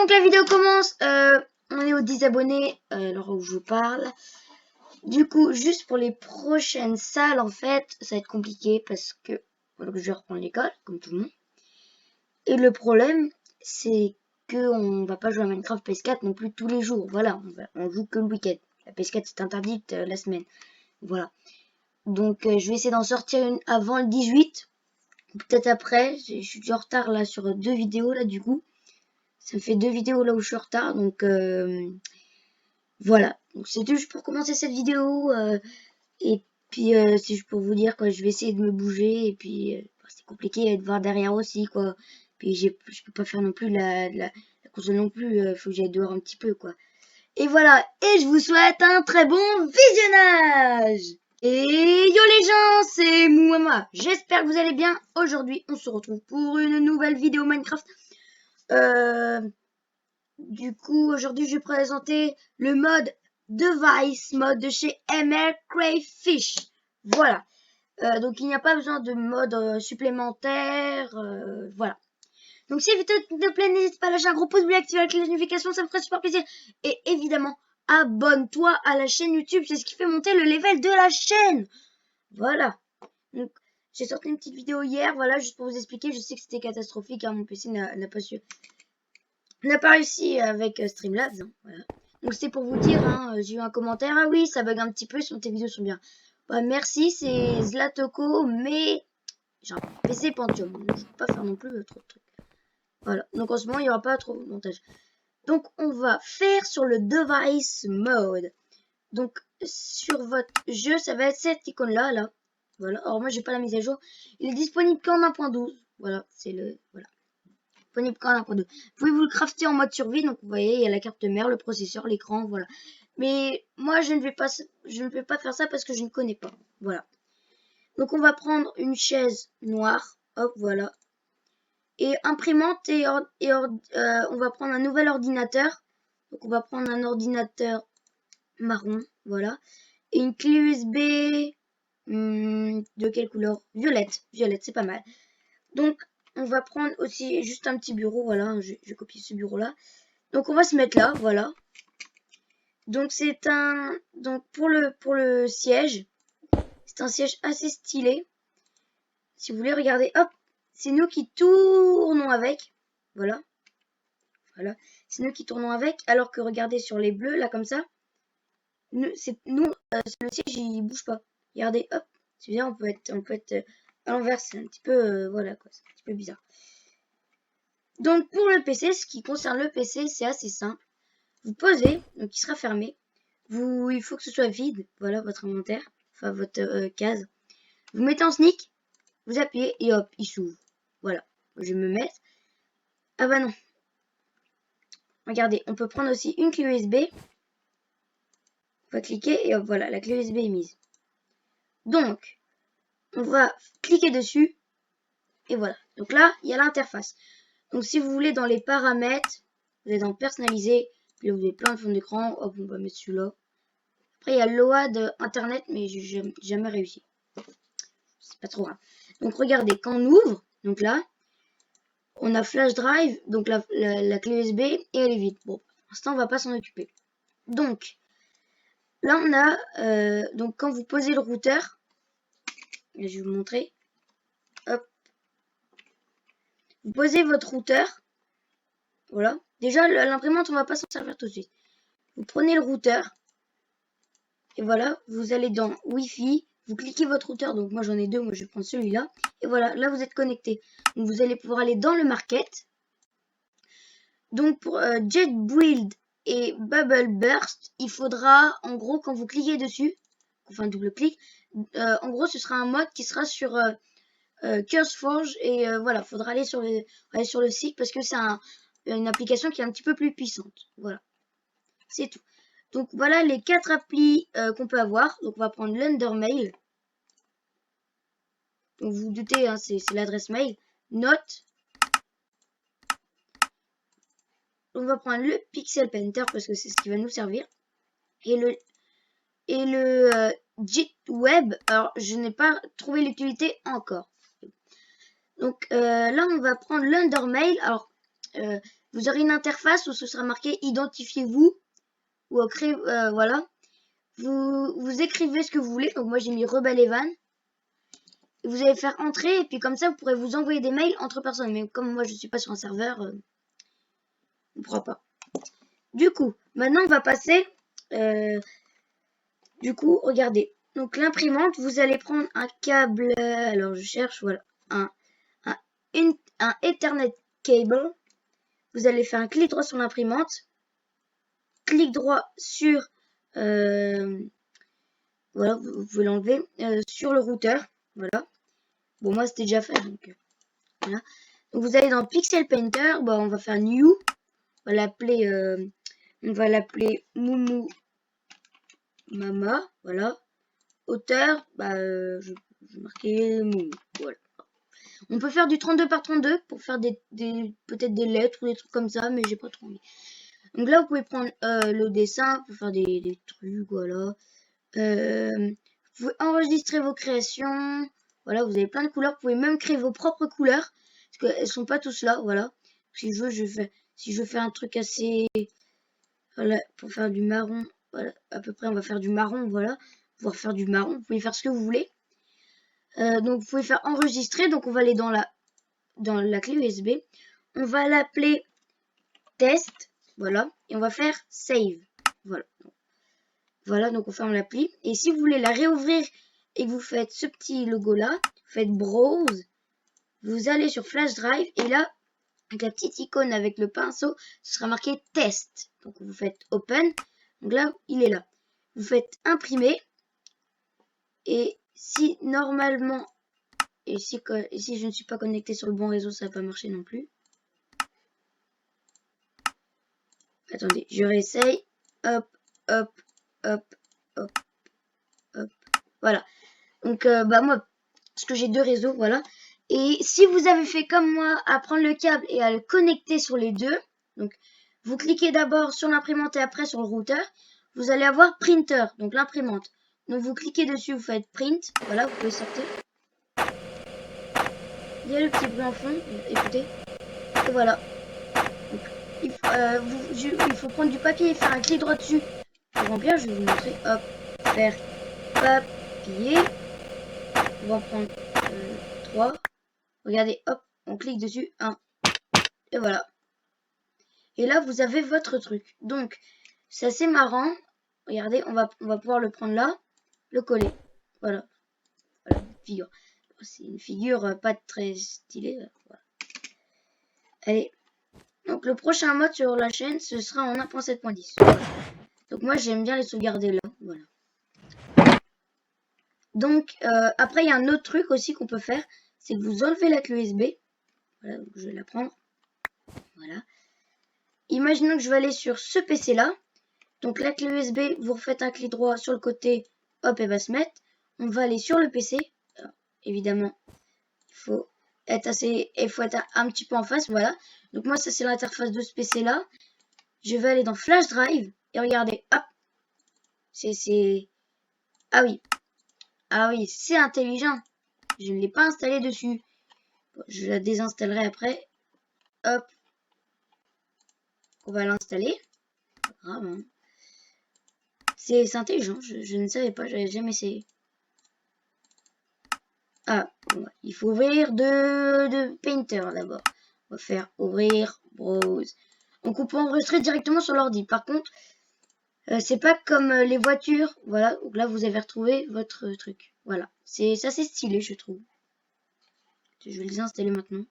donc la vidéo commence. On est aux 10 abonnés, alors où je vous parle. Du coup, juste pour les prochaines salles, en fait, ça va être compliqué parce que je vais reprendre l'école, comme tout le monde. Et le problème, c'est qu'on va pas jouer à Minecraft PS4 non plus tous les jours. Voilà, on joue que le week-end. La PS4 c'est interdite la semaine. Voilà. Donc je vais essayer d'en sortir une avant le 18. Peut-être après. Je suis déjà en retard là sur 2 vidéos là du coup. Ça me fait 2 vidéos là où je suis en retard. Donc voilà. Donc c'est juste pour commencer cette vidéo. Et puis c'est juste pour vous dire quoi. Je vais essayer de me bouger. Et puis c'est compliqué de voir derrière aussi quoi. Puis je peux pas faire non plus la console non plus. Faut que j'aille dehors un petit peu quoi. Et voilà. Et je vous souhaite un très bon visionnage. Et yo les gens, c'est Mouama. J'espère que vous allez bien. Aujourd'hui, on se retrouve pour une nouvelle vidéo Minecraft. Du coup, aujourd'hui, je vais présenter le mode Device, mode de chez ML Crayfish. Voilà. Donc, il n'y a pas besoin de mode supplémentaire. Voilà. Donc, si la vidéo te plaît, n'hésite pas à lâcher un gros pouce bleu, activer la cloche de notification, ça me ferait super plaisir. Et évidemment, abonne-toi à la chaîne YouTube, c'est ce qui fait monter le level de la chaîne. Voilà. Donc, j'ai sorti une petite vidéo hier, voilà, juste pour vous expliquer. Je sais que c'était catastrophique, hein, mon PC n'a pas réussi avec Streamlabs. Hein, voilà. Donc, c'est pour vous dire, hein, j'ai eu un commentaire. Ah oui, ça bug un petit peu, sinon tes vidéos sont bien. Bah, merci, c'est Zlatoko, mais j'ai un PC Pentium. Donc, je ne peux pas faire non plus trop de trucs. Voilà. Donc, en ce moment, il n'y aura pas trop de montage. Donc, on va faire sur le device mode. Donc, sur votre jeu, ça va être cette icône-là, là. Voilà. Alors, moi, j'ai pas la mise à jour. Il est disponible qu'en 1.12. Voilà. C'est le. Voilà. Disponible qu'en 1.12. Vous pouvez vous le crafter en mode survie. Donc, vous voyez, il y a la carte mère, le processeur, l'écran. Voilà. Mais moi, je ne vais pas faire ça parce que je ne connais pas. Voilà. Donc, on va prendre une chaise noire. Hop, voilà. Et imprimante on va prendre un nouvel ordinateur. Donc, on va prendre un ordinateur marron. Voilà. Et une clé USB de quelle couleur? Violette. Violette, c'est pas mal. Donc, on va prendre aussi juste un petit bureau. Voilà, je vais copier ce bureau-là. Donc, on va se mettre là. Voilà. Donc, c'est un... Donc, pour le siège, c'est un siège assez stylé. Si vous voulez regarder, hop, c'est nous qui tournons avec. Voilà. Voilà. C'est nous qui tournons avec. Alors que regardez sur les bleus, là, comme ça. Le siège, il bouge pas. Regardez, hop. C'est bien, on peut être à l'envers. C'est un petit peu, voilà, quoi. C'est un petit peu bizarre. Donc, pour le PC, ce qui concerne le PC, c'est assez simple. Vous posez, donc il sera fermé. Il faut que ce soit vide. Voilà, votre inventaire. Enfin, votre case. Vous mettez en sneak. Vous appuyez et hop, il s'ouvre. Voilà. Je vais me mettre. Ah bah non. Regardez, on peut prendre aussi une clé USB. On va cliquer et hop, voilà, la clé USB est mise. Donc, on va cliquer dessus. Et voilà. Donc là, il y a l'interface. Donc si vous voulez dans les paramètres, vous allez dans personnaliser. Puis là, vous avez plein de fonds d'écran. Hop, on va mettre celui-là. Après, il y a l'OAD Internet, mais j'ai jamais réussi. C'est pas trop grave. Donc regardez, quand on ouvre, donc là, on a flash drive, donc la clé USB, et elle est vide. Bon, pour l'instant, on va pas s'en occuper. Donc, là, on a, donc quand vous posez le routeur, je vais vous montrer. Hop. Vous posez votre routeur. Voilà. Déjà, l'imprimante, on va pas s'en servir tout de suite. Vous prenez le routeur. Et voilà, vous allez dans Wi-Fi. Vous cliquez votre routeur. Donc, moi, j'en ai deux. Moi, je vais prendre celui-là. Et voilà, là, vous êtes connecté. Donc, vous allez pouvoir aller dans le market. Donc, pour Jet Build et Bubble Burst, il faudra, en gros, quand vous cliquez dessus, enfin, double clic, en gros, ce sera un mode qui sera sur CurseForge. Et voilà, il faudra aller sur le site parce que c'est une application qui est un petit peu plus puissante. Voilà, c'est tout. Donc voilà les 4 applis qu'on peut avoir. Donc on va prendre l'Undermail. Donc vous vous doutez, hein, c'est l'adresse mail. Note. On va prendre le Pixel Painter parce que c'est ce qui va nous servir. Et le JitWeb. Alors je n'ai pas trouvé l'utilité encore. Donc là on va prendre l'Undermail. Alors vous aurez une interface où ce sera marqué identifiez-vous ou créer, voilà. Vous écrivez ce que vous voulez. Donc moi j'ai mis Rebel Evan. Et vous allez faire entrer et puis comme ça vous pourrez vous envoyer des mails entre personnes. Mais comme moi je suis pas sur un serveur, on ne pourra pas. Du coup, maintenant on va passer. Du coup, regardez. Donc l'imprimante, vous allez prendre un câble. Alors je cherche, voilà, un Ethernet cable. Vous allez faire un clic droit sur l'imprimante, clic droit sur, voilà, vous pouvez l'enlever, sur le routeur, voilà. Bon, moi c'était déjà fait, donc voilà. Donc vous allez dans Pixel Painter, bah, on va faire New, on va l'appeler Moumou Mama, voilà. Hauteur, bah, je vais marquer Moumou, voilà. On peut faire du 32 par 32 pour faire peut-être des lettres ou des trucs comme ça, mais j'ai pas trop envie. Donc là, vous pouvez prendre le dessin pour faire des trucs, voilà. Vous pouvez enregistrer vos créations. Voilà, vous avez plein de couleurs. Vous pouvez même créer vos propres couleurs. Parce qu'elles sont pas tous là, voilà. Si je veux faire un truc assez... Voilà, pour faire du marron. Voilà, à peu près, on va faire du marron, voilà. Pouvoir faire du marron. Vous pouvez faire ce que vous voulez. Donc, vous pouvez faire enregistrer. Donc, on va aller dans la clé USB. On va l'appeler test. Voilà. Et on va faire save. Voilà. Voilà, donc on ferme l'appli. Et si vous voulez la réouvrir et que vous faites ce petit logo là, vous faites browse, vous allez sur flash drive et là, avec la petite icône avec le pinceau, ce sera marqué test. Donc vous faites open. Donc là, il est là. Vous faites imprimer. Et si normalement, et si je ne suis pas connecté sur le bon réseau, ça va pas marcher non plus. Attendez, je réessaye. Hop, hop, hop, hop, hop. Voilà. Donc, bah moi, parce que j'ai deux réseaux, voilà. Et si vous avez fait comme moi, à prendre le câble et à le connecter sur les deux, donc vous cliquez d'abord sur l'imprimante et après sur le routeur, vous allez avoir printer, donc l'imprimante. Donc vous cliquez dessus, vous faites print, voilà, vous pouvez sortir. Il y a le petit bruit en fond, écoutez. Et voilà. Donc, il faut prendre du papier et faire un clic droit dessus. Pour remplir, je vais vous montrer. Hop, faire papier. On va en prendre 3. Regardez, hop, on clique dessus, 1. Et voilà. Et là, vous avez votre truc. Donc, c'est assez marrant. Regardez, on va pouvoir le prendre là, le coller. Voilà. Voilà, figure. C'est une figure pas très stylée. Voilà. Allez. Donc, le prochain mode sur la chaîne, ce sera en 1.7.10. Voilà. Donc, moi, j'aime bien les sauvegarder là. Voilà. Donc, après, il y a un autre truc aussi qu'on peut faire. C'est que vous enlevez la clé USB. Voilà, donc je vais la prendre. Voilà. Imaginons que je vais aller sur ce PC là. Donc la clé USB, vous refaites un clic droit sur le côté, hop, elle va se mettre. On va aller sur le PC. Alors, évidemment, il faut être un petit peu en face, voilà. Donc moi, ça c'est l'interface de ce PC là. Je vais aller dans Flash Drive et regardez, hop. Ah oui, c'est intelligent. Je ne l'ai pas installé dessus. Je la désinstallerai après. Hop. On va l'installer. Pas grave, hein. C'est intelligent, je ne savais pas, j'avais jamais essayé. Ah, bon, il faut ouvrir de Painter d'abord. On va faire ouvrir, browse. Donc on peut enregistrer directement sur l'ordi. Par contre, c'est pas comme les voitures. Voilà, donc là vous avez retrouvé votre truc. Voilà, c'est assez stylé, je trouve. Je vais les installer maintenant.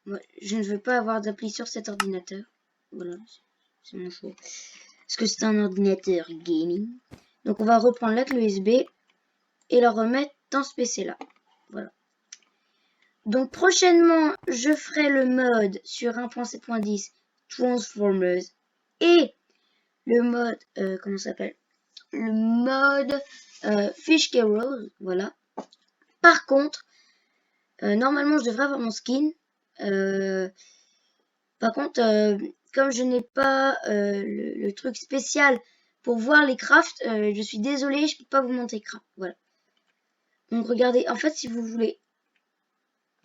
Moi, je ne veux pas avoir d'appli sur cet ordinateur. Voilà, c'est mon choix. Parce que c'est un ordinateur gaming. Donc on va reprendre la clé USB et la remettre dans ce PC là. Voilà. Donc prochainement, je ferai le mode sur 1.7.10 Transformers et le mode, comment ça s'appelle? Le mode Fish Carol, voilà. Par contre, normalement, je devrais avoir mon skin. Par contre, comme je n'ai pas le truc spécial pour voir les crafts, je suis désolée, je peux pas vous montrer craft. Voilà. Donc regardez, en fait, si vous voulez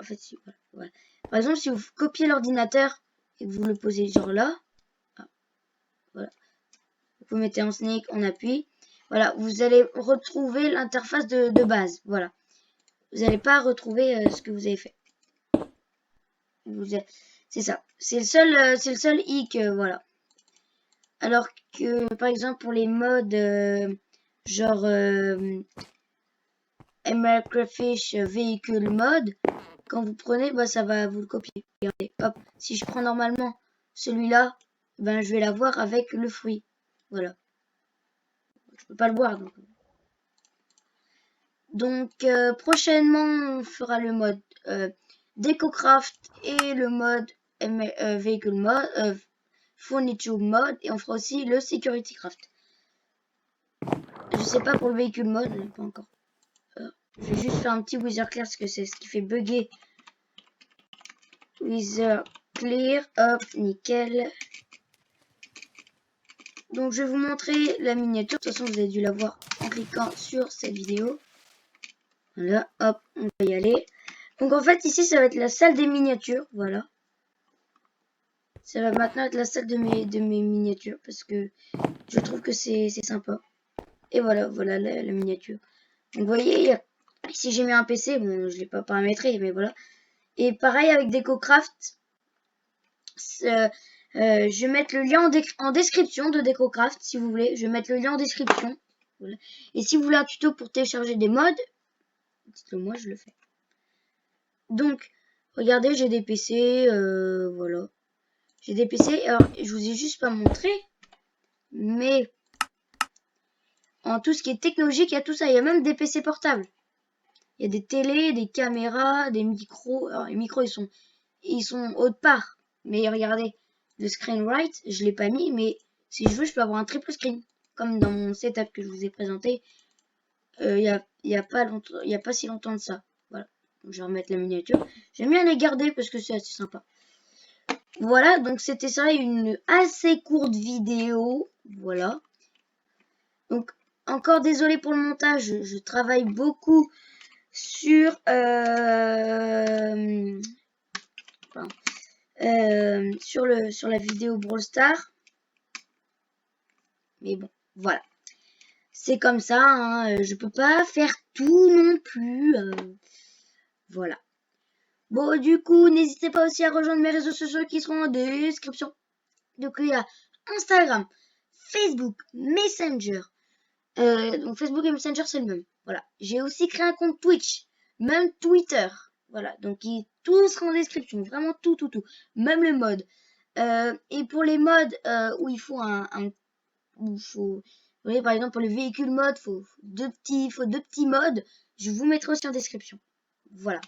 En fait, si, voilà. Par exemple, si vous copiez l'ordinateur et que vous le posez genre là, voilà. Vous mettez en snake, on appuie. Voilà, vous allez retrouver l'interface de base. Voilà. Vous n'allez pas retrouver ce que vous avez fait. C'est ça. C'est le seul hic, voilà. Alors que, par exemple, pour les modes genre ML Crayfish véhicule mode, quand vous prenez, bah, ça va vous le copier. Regardez, hop. Si je prends normalement celui-là, ben, je vais l'avoir avec le fruit. Voilà. Je peux pas le voir. Donc prochainement, on fera le mode DecoCraft et le mode Vehicle Mode, Furniture Mode, et on fera aussi le Security Craft. Je sais pas pour le Vehicle Mode, pas encore. Je vais juste faire un petit Wither Clear parce que c'est ce qui fait bugger. Wither Clear, hop, nickel. Donc je vais vous montrer la miniature. De toute façon, vous avez dû la voir en cliquant sur cette vidéo. Voilà, hop, on va y aller. Donc en fait, ici, ça va être la salle des miniatures. Voilà. Ça va maintenant être la salle de mes miniatures parce que je trouve que c'est sympa. Et voilà, voilà la miniature. Donc vous voyez, ici j'ai mis un PC. Bon, je l'ai pas paramétré, mais voilà. Et pareil avec DecoCraft. Je vais mettre le lien en description de DecoCraft si vous voulez. Je vais mettre le lien en description. Voilà. Et si vous voulez un tuto pour télécharger des mods, dites-le moi, je le fais. Donc, regardez, j'ai des PC, voilà. J'ai des PC, alors je vous ai juste pas montré, mais en tout ce qui est technologique, il y a tout ça. Il y a même des PC portables. Il y a des télés, des caméras, des micros. Alors les micros, ils sont autre part. Mais regardez, le screen write, je l'ai pas mis, mais si je veux, je peux avoir un triple screen. Comme dans mon setup que je vous ai présenté, il y a pas si longtemps de ça. Voilà. Donc, je vais remettre la miniature. J'aime bien les garder parce que c'est assez sympa. Voilà, donc c'était ça, une assez courte vidéo. Voilà. Donc, encore désolé pour le montage, je travaille beaucoup sur sur la vidéo Brawl Stars. Mais bon, voilà. C'est comme ça, hein, je peux pas faire tout non plus. Voilà. Bon, du coup, n'hésitez pas aussi à rejoindre mes réseaux sociaux qui seront en description. Donc, il y a Instagram, Facebook, Messenger. Donc, Facebook et Messenger, c'est le même. Voilà. J'ai aussi créé un compte Twitch, même Twitter. Voilà. Donc, tout sera en description. Vraiment tout. Même le mode. Et pour les modes où il faut où faut, vous voyez, par exemple, pour le véhicule mode, il faut deux petits modes. Je vous mettrai aussi en description. Voilà.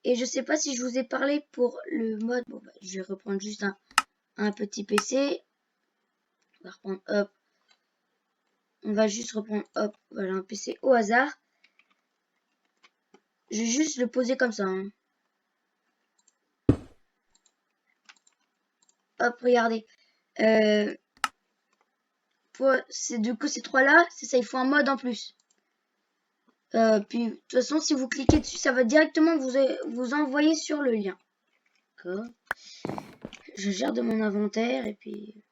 Et je sais pas si je vous ai parlé pour le mode. Bon, bah, je vais reprendre juste un petit PC. On va reprendre, hop. On va juste reprendre, hop, voilà, un PC au hasard. Je vais juste le poser comme ça. Hein. Hop, regardez. Du coup, ces trois-là, c'est ça, il faut un mode en plus. Puis, de toute façon, si vous cliquez dessus, ça va directement vous envoyer sur le lien. D'accord. Je gère de mon inventaire et puis...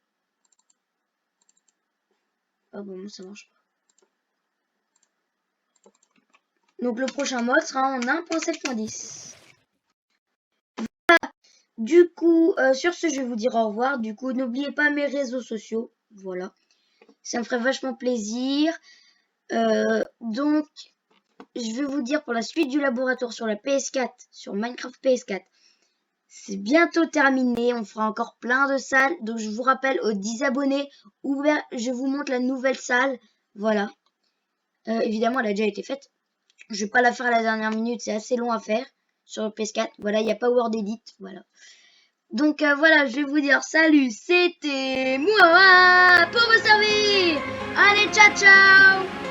Ah bon, ça marche pas. Donc, le prochain mode sera en 1.7.10. Du coup, sur ce, je vais vous dire au revoir. Du coup, n'oubliez pas mes réseaux sociaux. Voilà. Ça me ferait vachement plaisir. Donc, je vais vous dire pour la suite du laboratoire sur la PS4, sur Minecraft PS4. C'est bientôt terminé. On fera encore plein de salles. Donc, je vous rappelle aux 10 abonnés, je vous montre la nouvelle salle. Voilà. Évidemment, elle a déjà été faite. Je vais pas la faire à la dernière minute. C'est assez long à faire sur le PS4. Voilà, il n'y a pas Word Edit. Voilà. Donc voilà, je vais vous dire salut, c'était moi pour vous servir. Allez, ciao ciao.